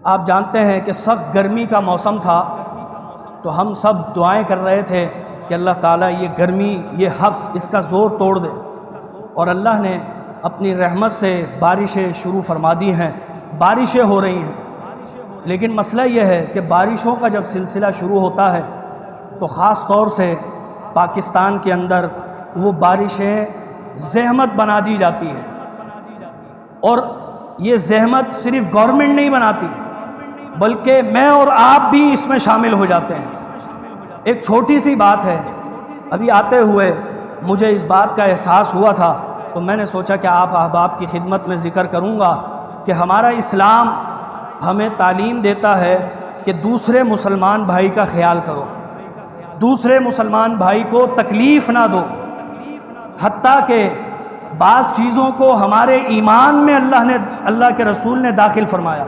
آپ جانتے ہیں کہ سخت گرمی کا موسم تھا، تو ہم سب دعائیں کر رہے تھے کہ اللہ تعالیٰ یہ گرمی، یہ حبس، اس کا زور توڑ دے، اور اللہ نے اپنی رحمت سے بارشیں شروع فرما دی ہیں، بارشیں ہو رہی ہیں۔ لیکن مسئلہ یہ ہے کہ بارشوں کا جب سلسلہ شروع ہوتا ہے تو خاص طور سے پاکستان کے اندر وہ بارشیں زحمت بنا دی جاتی ہیں، اور یہ زحمت صرف گورنمنٹ نہیں بناتی بلکہ میں اور آپ بھی اس میں شامل ہو جاتے ہیں۔ ایک چھوٹی سی بات ہے، ابھی آتے ہوئے مجھے اس بات کا احساس ہوا تھا، تو میں نے سوچا کہ آپ احباب کی خدمت میں ذکر کروں گا کہ ہمارا اسلام ہمیں تعلیم دیتا ہے کہ دوسرے مسلمان بھائی کا خیال کرو، دوسرے مسلمان بھائی کو تکلیف نہ دو، حتیٰ کہ بعض چیزوں کو ہمارے ایمان میں اللہ کے رسول نے داخل فرمایا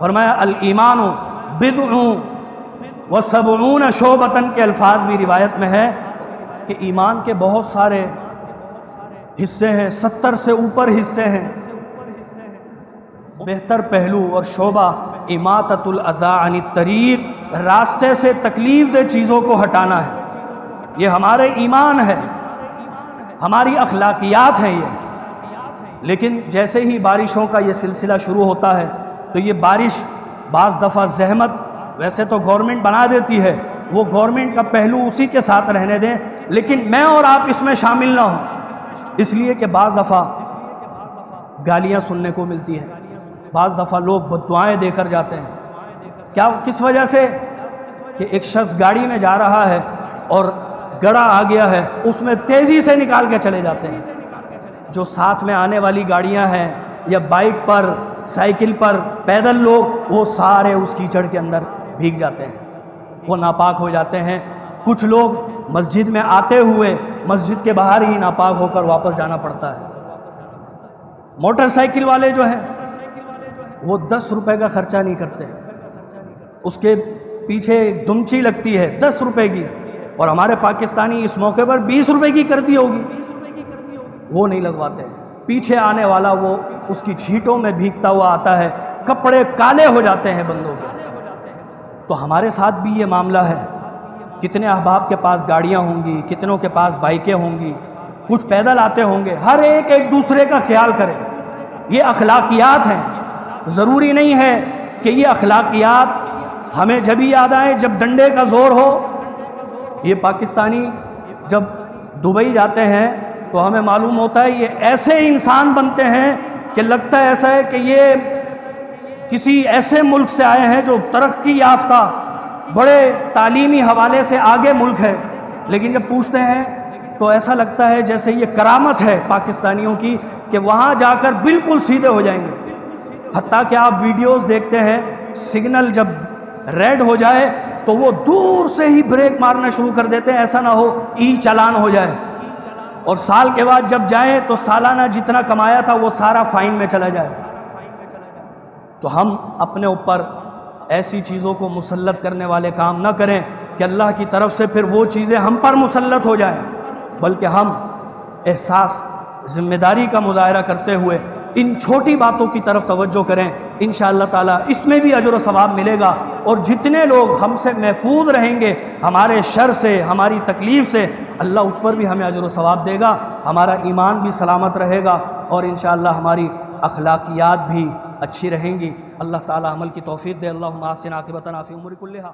الایمان بضع و سبعون شعبۃ کے الفاظ بھی روایت میں ہے کہ ایمان کے بہت سارے حصے ہیں، 70 سے اوپر حصے ہیں۔ بہتر پہلو اور شعبہ اماطۃ الاذی عن الطریق، راستے سے تکلیف دہ چیزوں کو ہٹانا ہے۔ یہ ہمارے ایمان ہے، ہماری اخلاقیات ہیں یہ۔ لیکن جیسے ہی بارشوں کا یہ سلسلہ شروع ہوتا ہے تو یہ بارش بعض دفعہ زحمت ویسے تو گورنمنٹ بنا دیتی ہے، وہ گورنمنٹ کا پہلو اسی کے ساتھ رہنے دیں، لیکن میں اور آپ اس میں شامل نہ ہوں، اس لیے کہ بعض دفعہ گالیاں سننے کو ملتی ہیں، بعض دفعہ لوگ بددعائیں دے کر جاتے ہیں۔ کس وجہ سے؟ کہ ایک شخص گاڑی میں جا رہا ہے اور گڑھا آ گیا ہے، اس میں تیزی سے نکال کے چلے جاتے ہیں۔ جو ساتھ میں آنے والی گاڑیاں ہیں یا بائک پر، سائیکل پر، پیدل لوگ، وہ سارے اس کیچڑ کے اندر بھیگ جاتے ہیں، وہ ناپاک ہو جاتے ہیں۔ کچھ لوگ مسجد میں آتے ہوئے مسجد کے باہر ہی ناپاک ہو کر واپس جانا پڑتا ہے۔ موٹر سائیکل والے جو ہیں وہ 10 روپے کا خرچہ نہیں کرتے، اس کے پیچھے ایک دمچی لگتی ہے 10 روپے کی، اور ہمارے پاکستانی اس موقع پر 20 روپے کی کر دی ہوگی، وہ نہیں لگواتے۔ پیچھے آنے والا وہ اس کی چھینٹوں میں بھیگتا ہوا آتا ہے، کپڑے کالے ہو جاتے ہیں بندوں کے۔ تو ہمارے ساتھ بھی یہ معاملہ ہے، کتنے احباب کے پاس گاڑیاں ہوں گی، کتنوں کے پاس بائکیں ہوں گی، کچھ پیدل آتے ہوں گے، ہر ایک دوسرے کا خیال کرے۔ یہ اخلاقیات ہیں، ضروری نہیں ہے کہ یہ اخلاقیات ہمیں جب ہی یاد آئے جب ڈنڈے کا زور ہو۔ یہ پاکستانی جب دبئی جاتے ہیں تو ہمیں معلوم ہوتا ہے یہ ایسے انسان بنتے ہیں کہ لگتا ہے ایسا ہے کہ یہ کسی ایسے ملک سے آئے ہیں جو ترقی یافتہ، بڑے تعلیمی حوالے سے آگے ملک ہے، لیکن جب پوچھتے ہیں تو ایسا لگتا ہے جیسے یہ کرامت ہے پاکستانیوں کی کہ وہاں جا کر بالکل سیدھے ہو جائیں گے۔ حتیٰ کہ آپ ویڈیوز دیکھتے ہیں، سگنل جب ریڈ ہو جائے تو وہ دور سے ہی بریک مارنا شروع کر دیتے ہیں، ایسا نہ ہو ای چالان ہو جائے، اور سال کے بعد جب جائیں تو سالانہ جتنا کمایا تھا وہ سارا فائن میں چلا جائے۔ تو ہم اپنے اوپر ایسی چیزوں کو مسلط کرنے والے کام نہ کریں کہ اللہ کی طرف سے پھر وہ چیزیں ہم پر مسلط ہو جائیں، بلکہ ہم احساس ذمہ داری کا مظاہرہ کرتے ہوئے ان چھوٹی باتوں کی طرف توجہ کریں۔ انشاءاللہ تعالیٰ اس میں بھی اجر و ثواب ملے گا، اور جتنے لوگ ہم سے محفوظ رہیں گے ہمارے شر سے، ہماری تکلیف سے، اللہ اس پر بھی ہمیں اجر و ثواب دے گا، ہمارا ایمان بھی سلامت رہے گا، اور انشاءاللہ ہماری اخلاقیات بھی اچھی رہیں گی۔ اللہ تعالیٰ عمل کی توفیق دے۔ اللہم احسن عاقبتنا فی امور کلھا۔